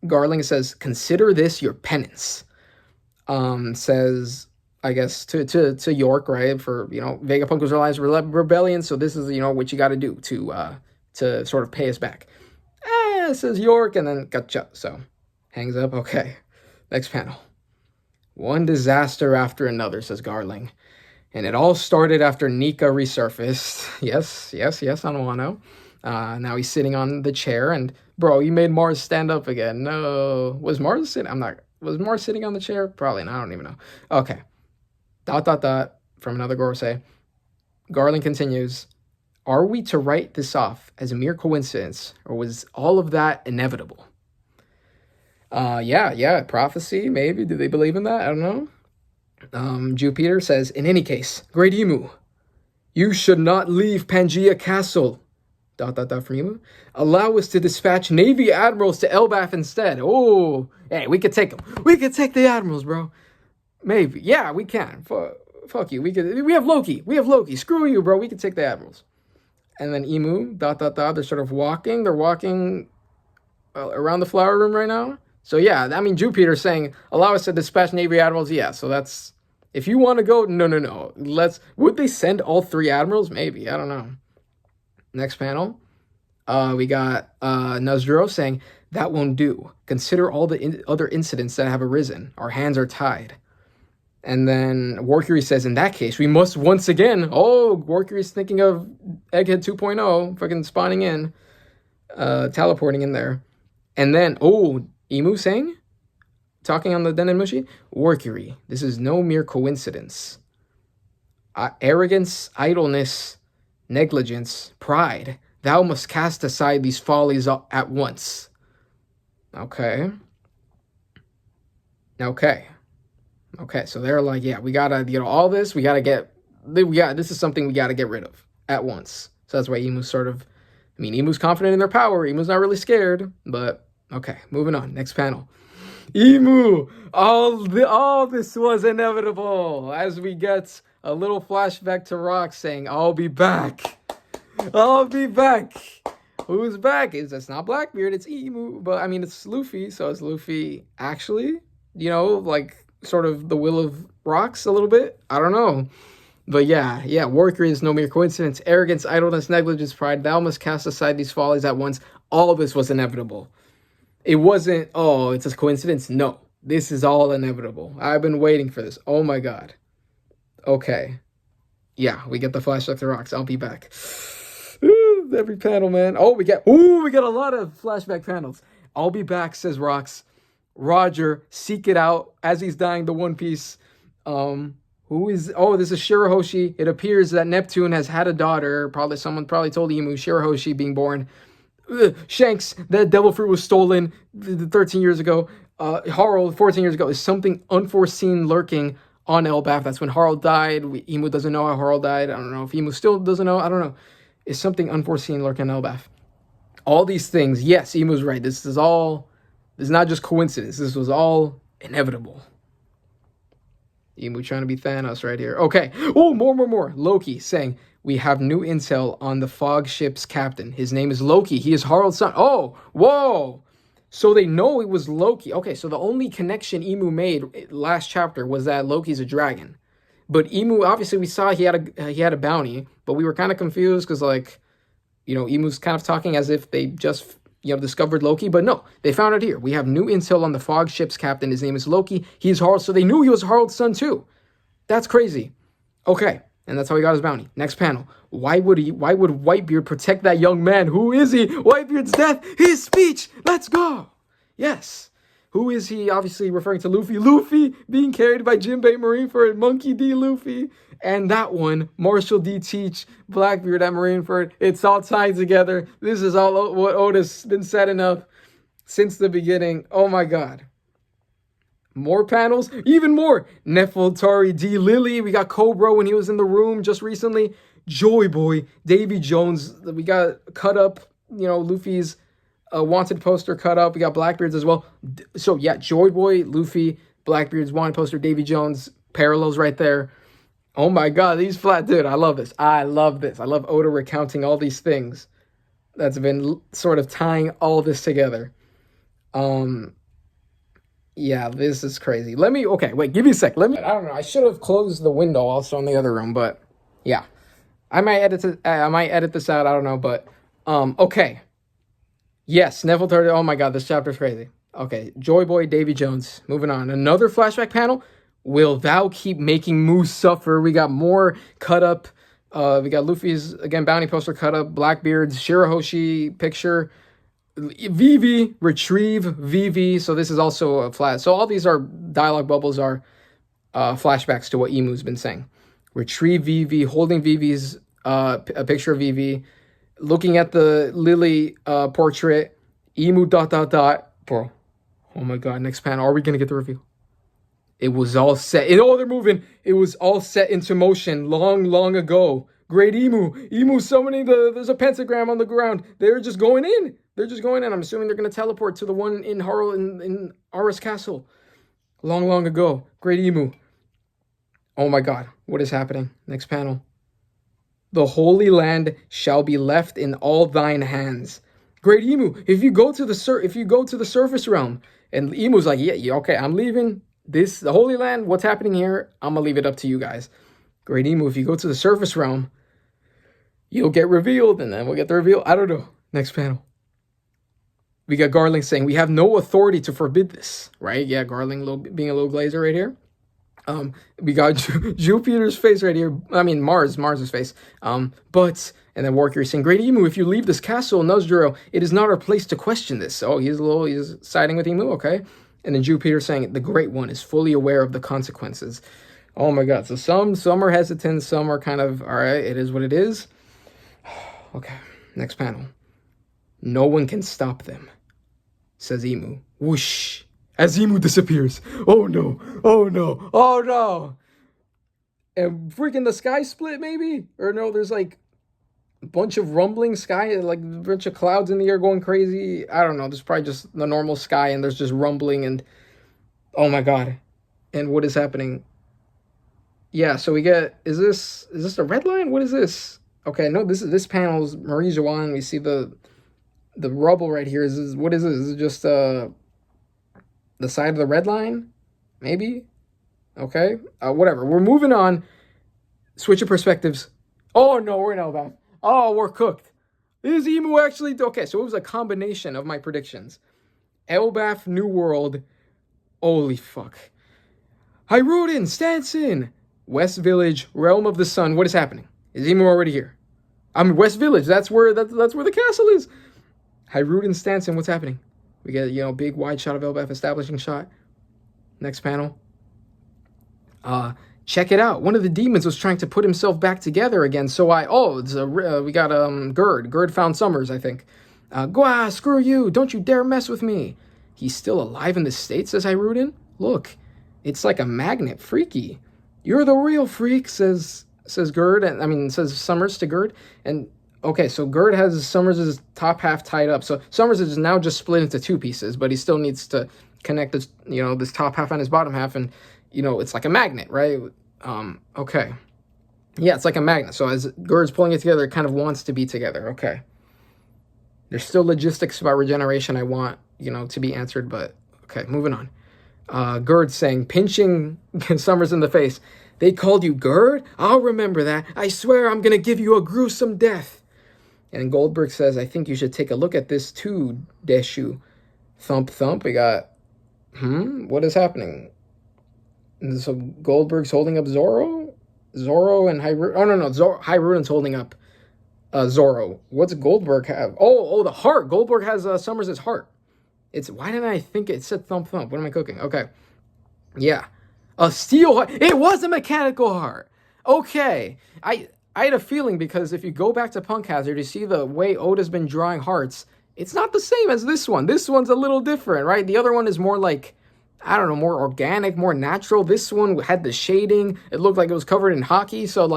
Garling says, consider this your penance. Says, I guess, to York, right? For, Vegapunk was Reliance Rebellion, so this is, what you got to do to sort of pay us back. Says York, and then gotcha. So, hangs up. Okay. Next panel. One disaster after another, says Garling. And it all started after Nika resurfaced. Yes, on Wano. Now he's sitting on the chair, and bro, you made Mars stand up again. No. Was Mars sitting? Was Mars sitting on the chair? Probably not. I don't even know. Okay. ... From another Gorosei. Garling continues. Are we to write this off as a mere coincidence, or was all of that inevitable? Yeah, prophecy, maybe. Do they believe in that? I don't know. Jupiter says, in any case, Great Imu, you should not leave Pangea Castle. ... from Imu. Allow us to dispatch Navy admirals to Elbaph instead. Oh, hey, we could take them. We could take the admirals, bro. Maybe. Yeah, we can. Fuck you. We have Loki. Screw you, bro. We can take the admirals. And then Imu, ... They're sort of walking. They're walking around the flower room right now. So yeah, I mean, Jupiter's saying, allow us to dispatch Navy admirals. Yeah, so that's, if you want to go, no. Would they send all 3 admirals? Maybe, I don't know. Next panel. We got Nazuro saying, that won't do. Consider all the other incidents that have arisen. Our hands are tied. And then Warcury says, in that case, we must once again... Oh, Warcury's thinking of Egghead 2.0, fucking spawning in, teleporting in there. And then, Imu saying, talking on the Denenmushi, Warcury, this is no mere coincidence. Arrogance, idleness, negligence, pride. Thou must cast aside these follies at once. Okay, so they're like, yeah, we gotta, all this, this is something we gotta get rid of at once. So that's why Imu's Imu's confident in their power. Imu's not really scared, but okay, moving on. Next panel. Imu, all this was inevitable, as we get a little flashback to Rock saying, I'll be back. Who's back? It's not Blackbeard, it's Imu, but I mean, it's Luffy, so is Luffy actually, sort of the will of Rocks a little bit? I don't know. But yeah, Warcury is no mere coincidence. Arrogance, idleness, negligence, pride. Thou must cast aside these follies at once. All of this was inevitable. It wasn't, it's a coincidence. No, this is all inevitable. I've been waiting for this. Oh my god. Okay. Yeah, we get the flashback to Rocks. I'll be back. Every panel, man. We get a lot of flashback panels. I'll be back, says Rocks. Roger, seek it out as he's dying the One Piece. This is Shirahoshi. It appears that Neptune has had a daughter. Someone told Imu, Shirahoshi being born. Shanks, that devil fruit was stolen 13 years ago. Harald, 14 years ago. Is something unforeseen lurking on Elbaph? That's when Harald died. Imu doesn't know how Harald died. I don't know if Imu still doesn't know. I don't know. Is something unforeseen lurking on Elbaph? All these things. Yes, Imu's right. This is not just coincidence. This was all inevitable. Imu trying to be Thanos right here. Okay. More. Loki saying, we have new intel on the fog ship's captain. His name is Loki. He is Harald's son. Oh, whoa. So they know it was Loki. Okay, so the only connection Imu made last chapter was that Loki's a dragon. But Imu, obviously we saw he had a bounty, but we were kind of confused because, Imu's kind of talking as if they just, discovered Loki. But no, they found it here. We have new intel on the fog ship's captain. His name is Loki. He's Harald. So they knew he was Harald's son too. That's crazy. Okay, and that's how he got his bounty. Next panel. Why would Whitebeard protect that young man? Who is he? Whitebeard's death. His speech. Let's go. Yes. Who is he? Obviously referring to Luffy. Luffy being carried by Jinbei Marineford, Monkey D. Luffy. And that one, Marshall D. Teach, Blackbeard at Marineford. It's all tied together. This is all what Otis been setting up since the beginning. Oh my god. More panels, even more. Nefeltari D. Lily. We got Cobra when he was in the room just recently. Joy Boy, Davy Jones. We got cut up, Luffy's wanted poster cut up. We got Blackbeard's as well. So yeah, Joy Boy, Luffy, Blackbeard's wanted poster, Davy Jones, parallels right there. Oh my god, these dude, I love this. I love Oda recounting all these things that's been sort of tying all this together. Yeah, this is crazy. Let me, okay, wait, give me a sec. Let me, I don't know. I should have closed the window also in the other room, but yeah. I might edit this out. I don't know, but, okay. Yes, Neville Turtle. Oh my God, this chapter's crazy. Okay, Joy Boy, Davy Jones. Moving on. Another flashback panel. Will thou keep making Moose suffer? We got more cut up. We got Luffy's, again, bounty poster cut up. Blackbeard's Shirahoshi picture. Vivi, retrieve Vivi. So this is also a flash. So all these are dialogue bubbles are flashbacks to what Emu's been saying. Retrieve Vivi, holding Vivi's a picture of Vivi, looking at the Lily portrait. Emu ... Bro, oh my God! Next panel. Are we gonna get the reveal? It was all set. Oh, they're moving. It was all set into motion long ago. Great Emu summoning there's a pentagram on the ground. They're just going in. They're just going in. I'm assuming they're going to teleport to the one in in Ara's castle. Long ago. Great Emu. Oh my God. What is happening? Next panel. The Holy Land shall be left in all thine hands. Great Emu, if you go to the surface realm, and Emu's like, yeah, okay, I'm leaving the Holy Land. What's happening here? I'm gonna leave it up to you guys. Great Emu, if you go to the surface realm, you'll get revealed, and then we'll get the reveal. I don't know. Next panel. We got Garling saying, we have no authority to forbid this, right? Yeah, Garling being a little glazer right here. We got Jupiter's face right here. I mean, Mars's face. But, and then Warrior saying, Great Emu, if you leave this castle, Nozdro, it is not our place to question this. Oh, he's siding with Emu, okay. And then Jupiter saying, the Great One is fully aware of the consequences. Oh my God. So some are hesitant, some are kind of, all right, it is what it is. Okay, next panel. No one can stop them, says Emu. Whoosh. As Emu disappears. Oh no. Oh no. Oh no. And freaking the sky split maybe? Or no, there's like a bunch of rumbling sky, like a bunch of clouds in the air going crazy. I don't know. There's probably just the normal sky and there's just rumbling and oh my God. And what is happening? Yeah, so we get, is this the red line? What is this? Okay, no, this panel's Marie Joanne. We see the rubble right here. What is this? Is it just the side of the red line? Maybe? Okay. Whatever. We're moving on. Switch of perspectives. Oh, no, we're in Elbaph. Oh, we're cooked. Is Emu actually... Okay, so it was a combination of my predictions. Elbaph, New World. Holy fuck. Hyrule, Stanson. West Village, Realm of the Sun. What is happening? Is Emu already here? I'm West Village. That's where the castle is. Hyrule, Stanson. What's happening? We get, big wide shot of Elbaph, establishing shot. Next panel. Check it out. One of the demons was trying to put himself back together again. So we got Gerd. Gerd found Sommers, I think. Screw you. Don't you dare mess with me. He's still alive in this state, says Hyrule. Look, it's like a magnet. Freaky. You're the real freak, says Gerd. Says Sommers to Gerd. And okay, so Gerd has Sommers' top half tied up. So Sommers is now just split into two pieces, but he still needs to connect this, this top half and his bottom half. And, it's like a magnet, right? Okay. Yeah, it's like a magnet. So as Gerd's pulling it together, it kind of wants to be together. Okay. There's still logistics about regeneration I want, to be answered, but okay, moving on. Gerd saying, pinching Sommers in the face. They called you Gerd? I'll remember that. I swear I'm going to give you a gruesome death. And Goldberg says, I think you should take a look at this too, Deshu. Thump, thump. We got, what is happening? And so Goldberg's holding up Zoro? Zoro and Hyrule. Oh, no. Hyrule's holding up Zoro. What's Goldberg have? Oh, the heart. Goldberg has Sommers' heart. Why didn't I think it said thump, thump? What am I cooking? Okay. Yeah. A steel heart. It was a mechanical heart. Okay. I had a feeling because if you go back to Punk Hazard, you see the way Oda's been drawing hearts. It's not the same as this one. This one's a little different, right? The other one is more like, I don't know, more organic, more natural. This one had the shading. It looked like it was covered in hockey. So,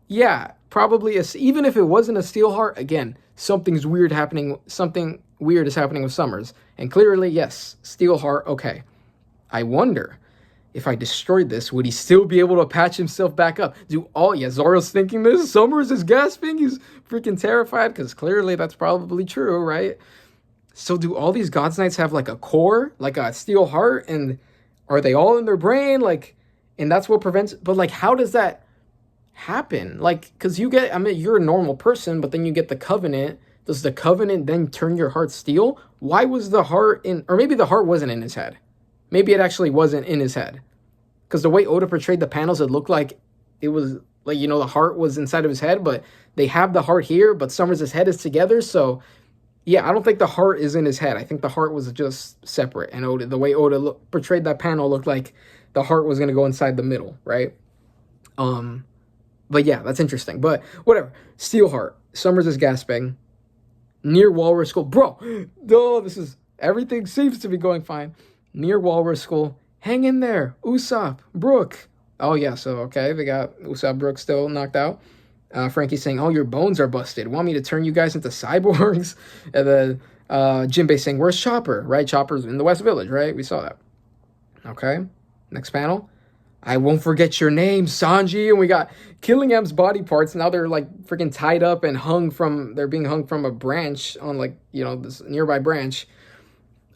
yeah, probably, even if it wasn't a steel heart, again, something weird is happening with Sommers. And clearly, yes, steel heart, okay. I wonder, if I destroyed this, would he still be able to patch himself back up? Zoro's thinking this. Sommers is gasping. He's freaking terrified because clearly that's probably true, right? So do all these God's Knights have like a core, like a steel heart, and are they all in their brain? Like, and that's what prevents, but like, how does that happen? Like, because you get, I mean, you're a normal person, but then you get the covenant. Does the covenant then turn your heart steel? Why was the heart in, or maybe the heart wasn't in his head. Maybe it actually wasn't in his head. Because the way Oda portrayed the panels, it looked like it was like, you know, the heart was inside of his head, but they have the heart here, but Sommers' head is together. So yeah, I don't think the heart is in his head. I think the heart was just separate. And Oda, the way Oda portrayed that panel looked like the heart was going to go inside the middle, right? But yeah, that's interesting. But whatever. Steel heart. Sommers is gasping. Near Walrus School. Bro, no, this is, everything seems to be going fine. Near Walrus School. Hang in there. Usopp. Brook. Oh, yeah, so, okay, they got Usopp, Brook still knocked out. Frankie's saying, oh, your bones are busted. Want me to turn you guys into cyborgs? And then Jinbei saying, where's Chopper? Right? Chopper's in the West Village, right? We saw that. Okay. Next panel. I won't forget your name, Sanji. And we got Killing M's body parts. Now they're like freaking tied up and hung from, they're being hung from a branch on like, you know, this nearby branch.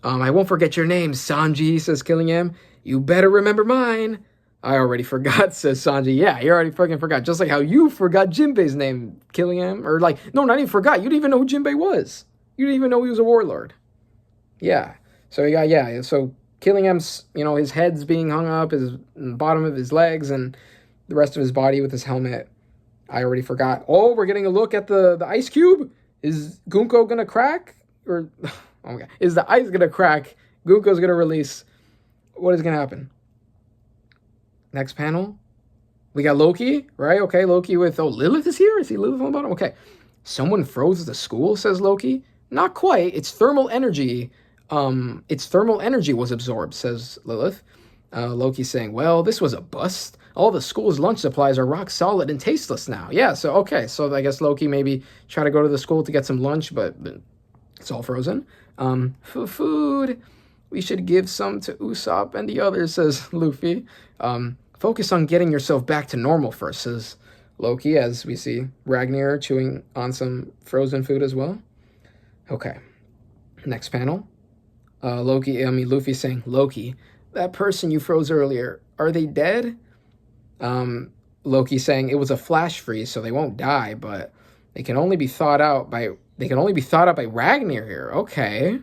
I won't forget your name, Sanji, says Killing M. You better remember mine. I already forgot, says Sanji. Yeah, you already fucking forgot. Just like how you forgot Jinbei's name, Killing M. Or like, no, not even forgot. You didn't even know who Jinbei was. You didn't even know he was a warlord. Yeah. So you got, yeah. So Killing M's, you know, his head's being hung up, his bottom of his legs, and the rest of his body with his helmet. I already forgot. Oh, we're getting a look at the ice cube. Is Gunko gonna crack? Or, oh my god, is the ice gonna crack? Gunko's gonna release. What is gonna happen? Next panel. We got Loki, right? Okay, Loki with, oh, Lilith is here? Is he Lilith on the bottom? Okay. Someone froze the school, says Loki. Not quite. It's thermal energy. Its thermal energy was absorbed, says Lilith. Loki saying, well, this was a bust. All the school's lunch supplies are rock solid and tasteless now. Yeah, so, okay. So I guess Loki maybe try to go to the school to get some lunch, but it's all frozen. Food. We should give some to Usopp and the others, says Luffy. Focus on getting yourself back to normal first, says Loki, as we see Ragnar chewing on some frozen food as well. Okay. Next panel. Luffy saying, Loki, that person you froze earlier, are they dead? Loki saying it was a flash freeze, so they won't die, but they can only be thought out by Ragnar here. Okay.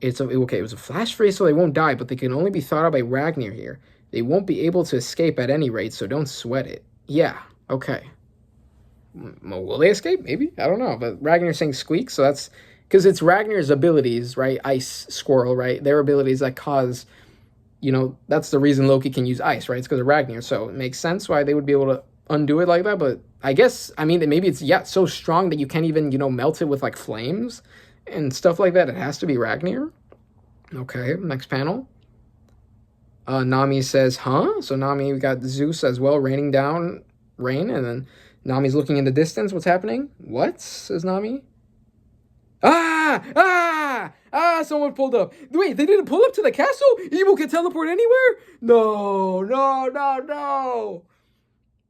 It was a flash freeze, so they won't die, but they can only be thought out by Ragnar here. They won't be able to escape at any rate, so don't sweat it. Yeah, okay. Will they escape? Maybe? I don't know. But Ragnar's saying squeak, so that's... Because it's Ragnar's abilities, right? Ice Squirrel, right? Their abilities that cause... You know, that's the reason Loki can use ice, right? It's because of Ragnar. So it makes sense why they would be able to undo it like that. But I guess, I mean, maybe it's, yeah, so strong that you can't even, you know, melt it with, like, flames and stuff like that. It has to be Ragnar. Okay, next panel. Nami says, huh? So Nami, we got Zeus as well, raining down rain, and then Nami's looking in the distance. What's happening? What? Says Nami. Someone pulled up. Wait, they didn't pull up to the castle? Emu can teleport anywhere? No.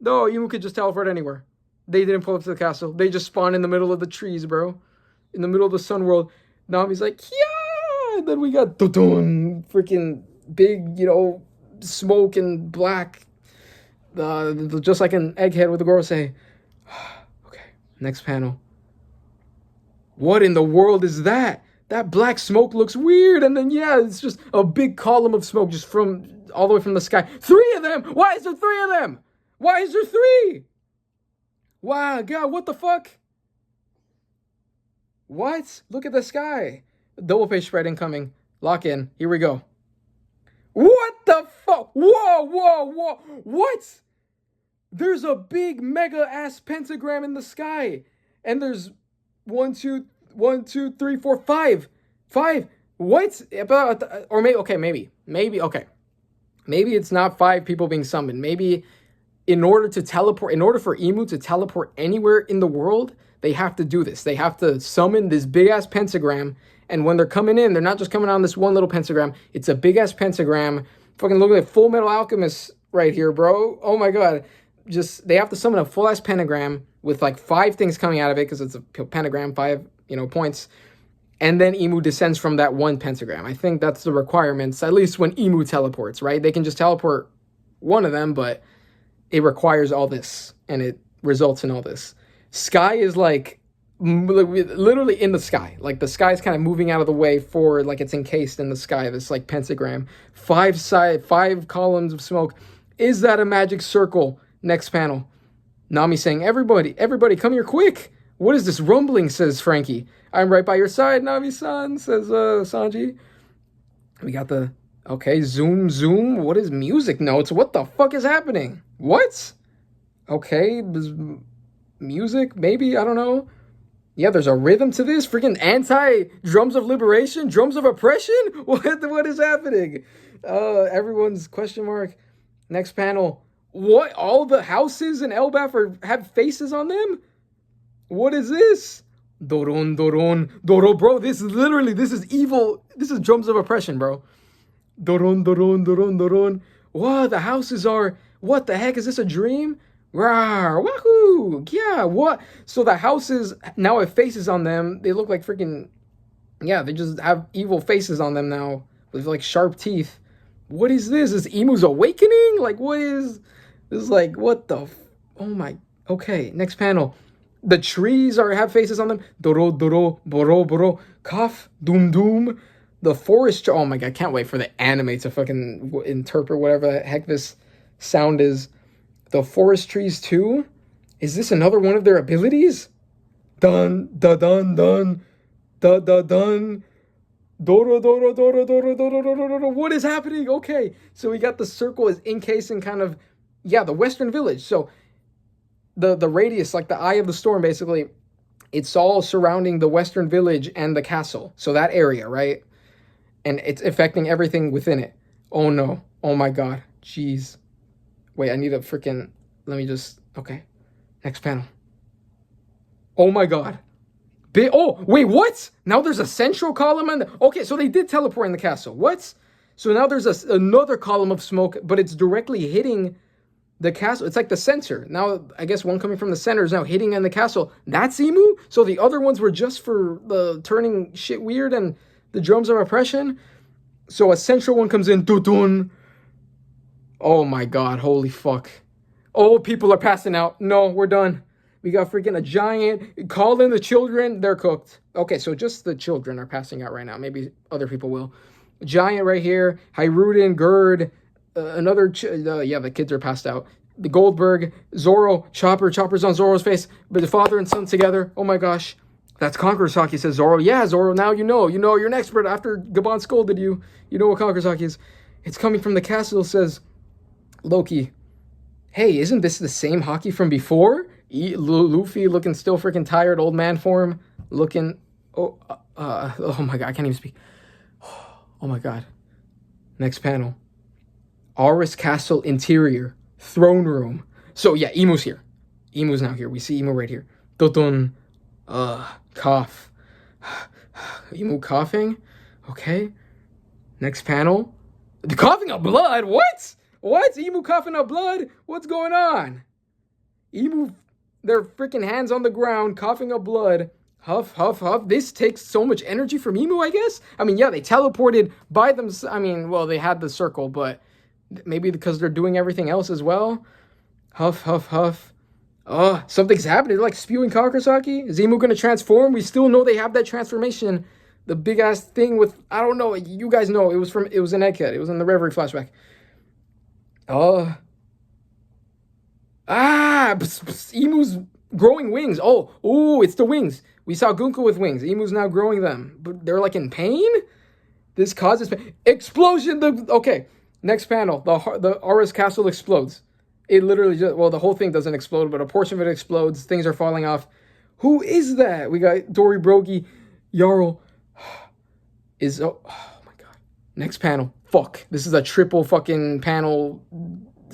No, Emu could just teleport anywhere. They didn't pull up to the castle. They just spawned in the middle of the trees, bro. In the middle of the sun world. Nami's like, yeah! And then we got freaking big, you know, smoke and black, just like an egghead with a Gorosei. Okay, next panel. What in the world is that? That black smoke looks weird, and then, yeah, it's just a big column of smoke just from, all the way from the sky. 3 of them! Why is there 3 of them? Why is there 3? Wow, God, what the fuck? What? Look at the sky. Double page spread incoming. Lock in. Here we go. What the fuck? Whoa. What? There's a big mega-ass pentagram in the sky. And there's 1, 2, 3, 4, 5. 5. What? Or maybe, okay, maybe, okay. Maybe it's not 5 people being summoned. Maybe in order for Emu to teleport anywhere in the world, they have to do this. They have to summon this big-ass pentagram. And when they're coming in, they're not just coming on this one little pentagram. It's a big-ass pentagram. Fucking look at Full Metal Alchemist right here, bro. Oh, my God. They have to summon a full-ass pentagram with, like, 5 things coming out of it because it's a pentagram, 5, you know, points. And then Imu descends from that one pentagram. I think that's the requirements, at least when Imu teleports, right? They can just teleport one of them, but it requires all this, and it results in all this. Sky is like literally in the sky. Like the sky is kind of moving out of the way forward, like it's encased in the sky, this like pentagram. 5 columns of smoke. Is that a magic circle? Next panel. Nami saying, everybody, come here quick. What is this rumbling, says Frankie. I'm right by your side, Nami-san, says Sanji. We got the, okay, zoom. What is music notes? What the fuck is happening? What? Okay, music, maybe, I don't know. Yeah, there's a rhythm to this. Freaking anti-drums of liberation, drums of oppression? What is happening? Everyone's question mark. Next panel. What? All the houses in Elbaph have faces on them? What is this? Doro, bro. This is evil. This is drums of oppression, bro. Doron. What? The houses are, what the heck? Is this a dream? Rawr, wahoo, yeah, what? So the houses now have faces on them. They look like freaking, yeah, they just have evil faces on them now with like sharp teeth. What is this? Is Imu's awakening? Like, what is this? Like, what the? Oh my. Okay, next panel. The trees have faces on them. Doro, boro, kaf, doom. The forest. Oh my god, can't wait for the anime to fucking interpret whatever the heck this sound is. The forest trees too? Is this another one of their abilities? Dun. Doro. What is happening? Okay, so we got the circle is encasing kind of, yeah, the western village. So the radius, like the eye of the storm, basically, it's all surrounding the western village and the castle. So that area, right? And it's affecting everything within it. Oh no. Oh my god. Jeez. Wait, I need a freaking, let me just, okay. Next panel. Oh my god. Oh, wait, what? Now there's a central column okay, so they did teleport in the castle. What? So now there's another column of smoke, but it's directly hitting the castle. It's like the center. Now, I guess one coming from the center is now hitting in the castle. That's Imu? So the other ones were just for the turning shit weird and the drums of oppression? So a central one comes in, dun. Oh my god, holy fuck. Oh, people are passing out. No, we're done. We got freaking a giant. Call in the children. They're cooked. Okay, so just the children are passing out right now. Maybe other people will. Giant right here. Hyruden, Gerd. Yeah, the kids are passed out. The Goldberg, Zoro, Chopper's on Zoro's face. But the father and son together. Oh my gosh. That's Kankurosaki, says Zoro. Yeah, Zoro, now you know. You're an expert after Gabon scolded you. You know what Kankurosaki is. It's coming from the castle, says Loki. Hey, isn't this the same hockey from before? Luffy looking still freaking tired, old man form. Looking, oh my god, I can't even speak. Oh my god. Next panel. Aris Castle interior. Throne room. So yeah, Imu's here. Imu's now here. We see Imu right here. Dotun. Cough. Imu coughing. Okay. Next panel. The coughing up blood? What? Imu coughing up blood? What's going on? Imu, their freaking hands on the ground, coughing up blood. Huff. This takes so much energy from Imu, I guess? I mean, yeah, they teleported by them. I mean, well, they had the circle, but maybe because they're doing everything else as well. Huff. Oh, something's happening. They're like spewing Kankurosaki. Is Imu going to transform? We still know they have that transformation. The big ass thing with, I don't know. You guys know. It was in Egghead. It was in the Reverie flashback. Emu's growing wings. Oh, it's the wings. We saw Gunko with wings. Emu's now growing them. But they're like in pain? This causes pain. Explosion! Okay, next panel. The Aura's castle explodes. It literally just, well, the whole thing doesn't explode, but a portion of it explodes. Things are falling off. Who is that? We got Dory Brogi, Jarl. Oh my god. Next panel. Fuck. This is a triple fucking panel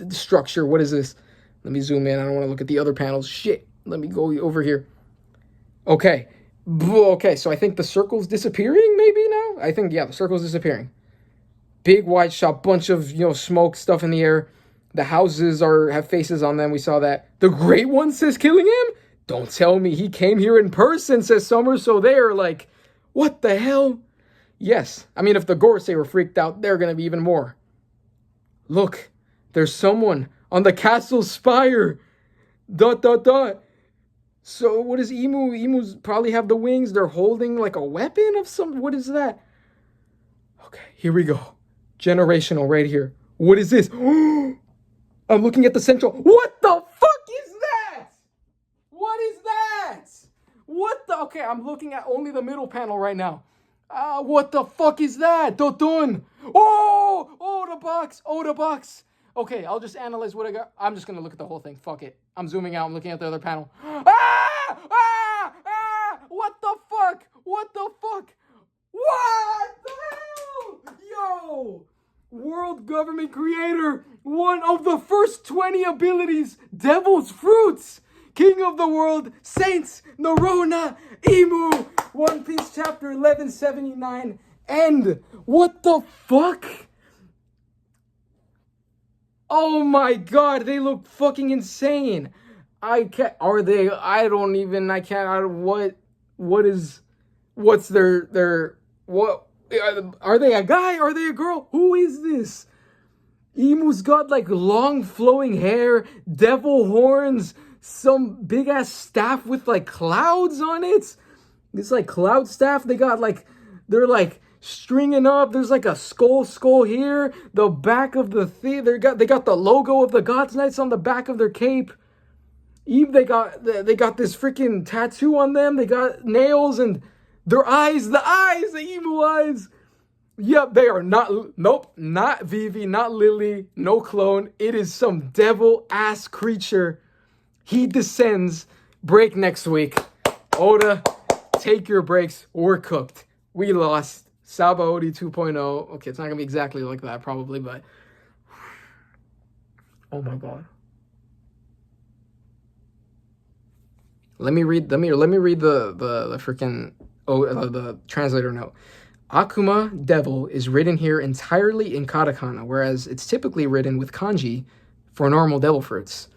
structure. What is this? Let me zoom in. I don't want to look at the other panels. Shit. Let me go over here. Okay. Okay, so I think the circle's disappearing maybe now? I think, yeah, the circle's disappearing. Big wide shot, bunch of, smoke, stuff in the air. The houses have faces on them. We saw that. The Great One says killing him? Don't tell me he came here in person, says Sommers. So they're like, What the hell? Yes, I mean, if the Gorosei were freaked out, they're gonna be even more. Look, there's someone on the castle spire. ... So what is Emu? Emus probably have the wings. They're holding like a weapon of some... What is that? Okay, here we go. Generational right here. What is this? I'm looking at the central. What the fuck is that? What is that? What the... Okay, I'm looking at only the middle panel right now. What the fuck is that? Dotun. Oh, the box. Oh, the box. Okay, I'll just analyze what I got. I'm just gonna look at the whole thing. Fuck it. I'm zooming out. I'm looking at the other panel. What the fuck? What the fuck? What the hell? Yo! World government creator. One of the first 20 abilities. Devil's fruits. King of the world. Saints. Norona. Emu. One Piece chapter 1179. End. What the fuck? Oh my god, they look fucking insane. I can't... Are they... I don't even... I can't... What's their... What... Are they a guy? Are they a girl? Who is this? Emu's got like long flowing hair, devil horns, some big ass staff with like clouds on it. It's like cloud staff. They got like... They're like... stringing up. There's like a skull here. The back of the thing. They got the logo of the God's Knights on the back of their cape. Eve, they got this freaking tattoo on them. They got nails and their eyes. The emu eyes. Yep, they are not. Nope, not Vivi, not Lily, no clone. It is some devil ass creature. He descends. Break next week. Oda, take your breaks. We're cooked. We lost. Sabaody 2.0. Okay, it's not gonna be exactly like that, probably, but oh my god. Let me read the freaking the translator note. Akuma devil is written here entirely in katakana, whereas it's typically written with kanji for normal devil fruits.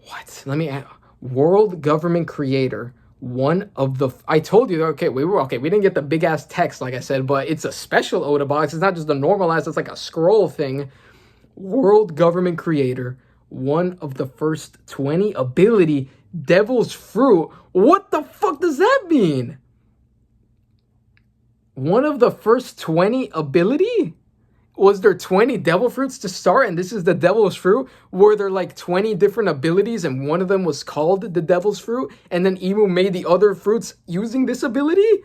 What? Let me add. World government creator. One of the... I told you, okay, we didn't get the big ass text, like I said, but it's a special Oda box. It's not just a normalized, it's like a scroll thing. World government creator. One of the first 20 ability. Devil's fruit. What the fuck does that mean? One of the first 20 ability? Was there 20 devil fruits to start and this is the devil's fruit? Were there like 20 different abilities and one of them was called the devil's fruit? And then Emu made the other fruits using this ability?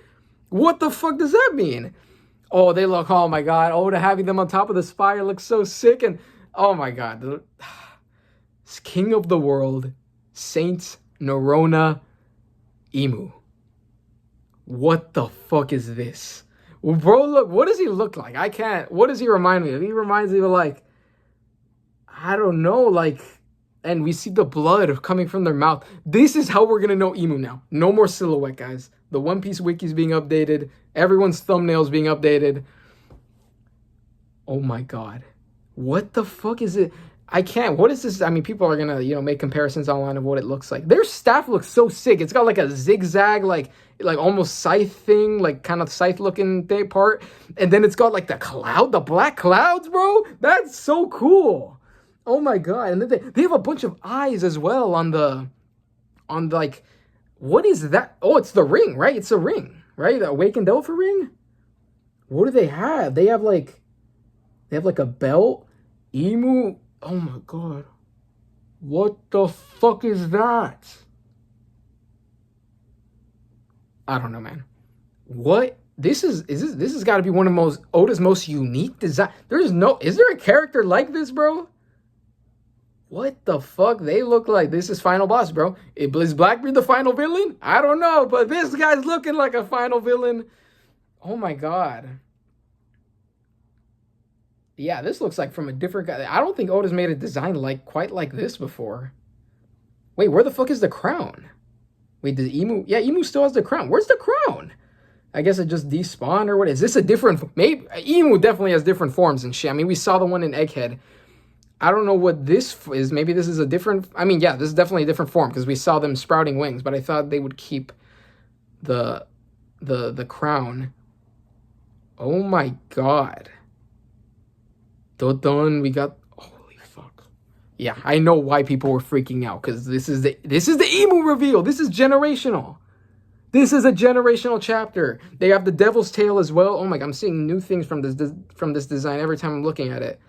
What the fuck does that mean? Oh, they look, oh my god. Oh, having them on top of the spire looks so sick. And oh my god. It's King of the World. Saint Norona Emu. What the fuck is this? Well, bro, look, what does he look like? I can't... What does he remind me of? He reminds me of, like... I don't know, like... And we see the blood coming from their mouth. This is how we're gonna know Emu now. No more silhouette, guys. The One Piece wiki's being updated. Everyone's thumbnails being updated. Oh my god. What the fuck is it? I can't... What is this? I mean, people are gonna, you know, make comparisons online of what it looks like. Their staff looks so sick. It's got, like, a zigzag, like almost scythe thing, like kind of scythe looking thing part, and then it's got like the black clouds, bro. That's so cool. Oh my god. And then they have a bunch of eyes as well on like, what is that? Oh, it's the ring, right? It's a ring, right? The Awakened Elf ring. What do they have? They have like a belt. Emu. Oh my god. What the fuck is that? I don't know, man. What? This has got to be one of Oda's most unique design. Is there a character like this, bro? What the fuck? They look like this is final boss, bro. Is Blackbeard the final villain? I don't know, but this guy's looking like a final villain. Oh my god. Yeah, this looks like from a different guy. I don't think Oda's made a design quite like this before. Wait, where the fuck is the crown? Wait, does Emu... Yeah, Emu still has the crown. Where's the crown? I guess it just despawned or what? Is this a different... Maybe... Emu definitely has different forms and shit. I mean, we saw the one in Egghead. I don't know what this is. Maybe this is a different... I mean, yeah, this is definitely a different form because we saw them sprouting wings, but I thought they would keep the the crown. Oh my god. Done. We got, holy fuck. Yeah, I know why people were freaking out, because this is the emu reveal. This is generational. This is a generational chapter. They have the devil's tail as well. Oh my god, I'm seeing new things from this design every time I'm looking at it.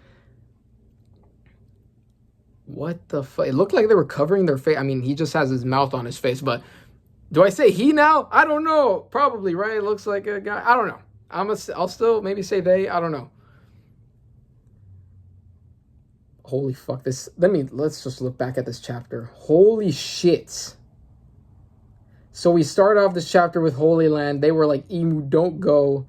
What the fuck? It looked like they were covering their face. I mean, he just has his mouth on his face, but do I say he now? I don't know. Probably, right? It looks like a guy. I don't know. I'll still maybe say they. I don't know. Holy fuck. Let's just look back at this chapter. Holy shit. So we start off this chapter with Holy Land. They were like, Emu, don't go.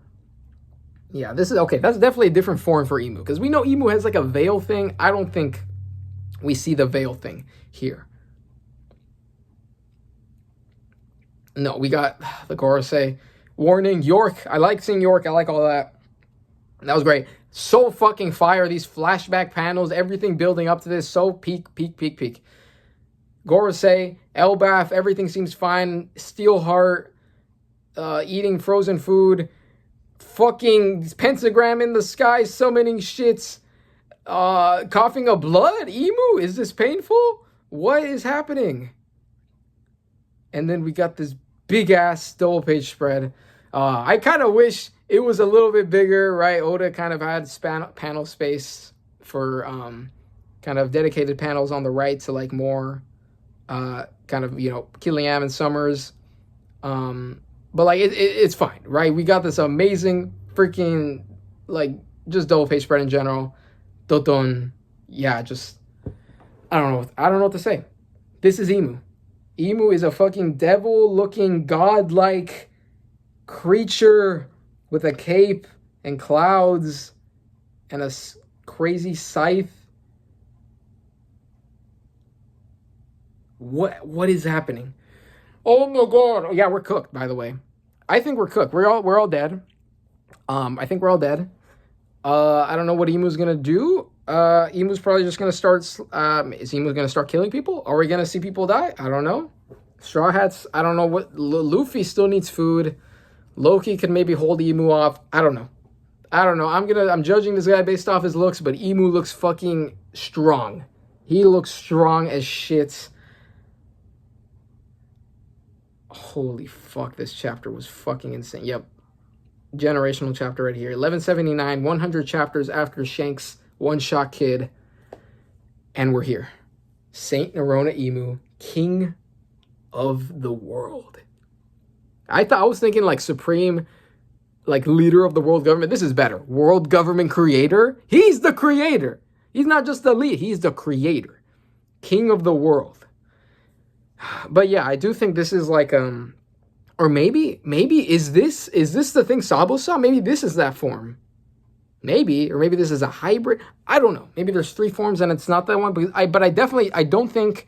Yeah, this is okay. That's definitely a different form for Emu, because we know Emu has like a veil thing. I don't think we see the veil thing here. No, we got the Gorosei. Warning, York. I like seeing York. I like all that. That was great. So fucking fire. These flashback panels, everything building up to this. So peak. Gorosei, Elbaph, everything seems fine. Steelheart, eating frozen food. Fucking pentagram in the sky, summoning shits. Coughing up blood? Emu? Is this painful? What is happening? And then we got this big ass double page spread. I kind of wish it was a little bit bigger, right? Oda kind of had panel space for kind of dedicated panels on the right to like more kind of, you know, Killiam and Sommers. But like it's fine, right? We got this amazing freaking like just double page spread in general. Doton, yeah, just I don't know what to say. This is Emu. Emu is a fucking devil-looking, godlike creature with a cape and clouds and a crazy scythe. What is happening? Oh my god! Yeah, we're cooked. By the way, I think we're cooked. We're all dead. I think we're all dead. I don't know what Emu's gonna do. Emu's probably just gonna start. Is Emu gonna start killing people? Are we gonna see people die? I don't know. Straw Hats. I don't know what. Luffy still needs food. Loki could maybe hold Emu off. I don't know. I'm judging this guy based off his looks, but Emu looks fucking strong. He looks strong as shit. Holy fuck, this chapter was fucking insane. Yep. Generational chapter right here. 1179, 100 chapters after Shanks one-shot kid. And we're here. Saint Nerona Emu, king of the world. I was thinking like supreme, like leader of the world government. This is better. World government creator. He's the creator. He's not just the lead. He's the creator. King of the world. But yeah, I do think this is like or maybe is this the thing Sabo saw? Maybe this is that form. Maybe, or maybe this is a hybrid. I don't know. Maybe there's 3 forms and it's not that one. But I don't think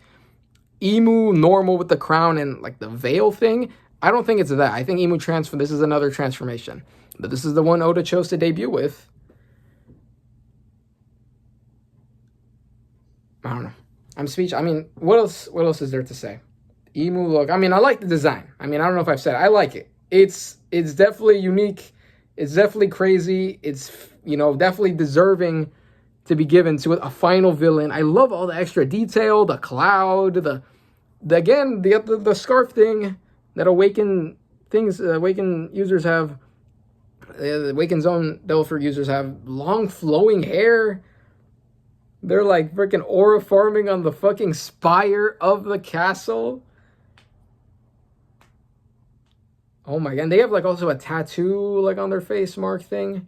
Emu normal with the crown and like the veil thing. I don't think it's that. I think Emu transform. This is another transformation. But this is the one Oda chose to debut with. I don't know. I'm speechless. I mean, what else is there to say? Emu look. I mean, I like the design. I mean, I don't know if I've said it. I like it. It's definitely unique. It's definitely crazy. It's, you know, definitely deserving to be given to a final villain. I love all the extra detail, the cloud, the scarf thing that awaken users have. The Awaken Zone Devil Fruit users have long flowing hair. They're like freaking aura farming on the fucking spire of the castle. Oh my god, and they have like also a tattoo like on their face mark thing.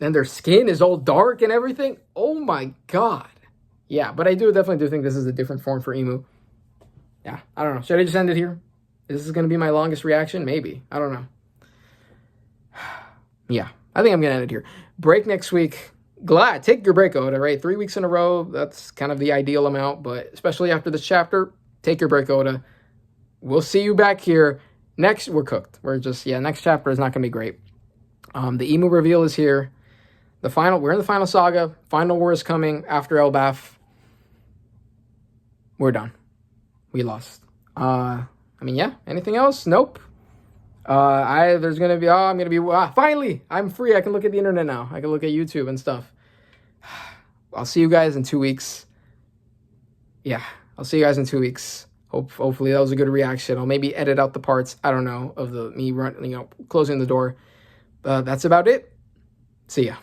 And their skin is all dark and everything. Oh my god. Yeah, but I definitely do think this is a different form for Emu. Yeah, I don't know. Should I just end it here? Is this going to be my longest reaction? Maybe. I don't know. Yeah, I think I'm going to end it here. Break next week. Glad. Take your break, Oda, right? 3 weeks in a row. That's kind of the ideal amount, but especially after this chapter, take your break, Oda. We'll see you back here. Next, we're cooked. Next chapter is not going to be great. The Emu reveal is here. We're in the final saga. Final war is coming after Elbaph. We're done. We lost. I mean, yeah. Anything else? Nope. There's gonna be, finally, I'm free. I can look at the internet now. I can look at YouTube and stuff. I'll see you guys in 2 weeks. Yeah, I'll see you guys in 2 weeks. Hopefully that was a good reaction. I'll maybe edit out the parts, I don't know, of me closing the door. That's about it. See ya.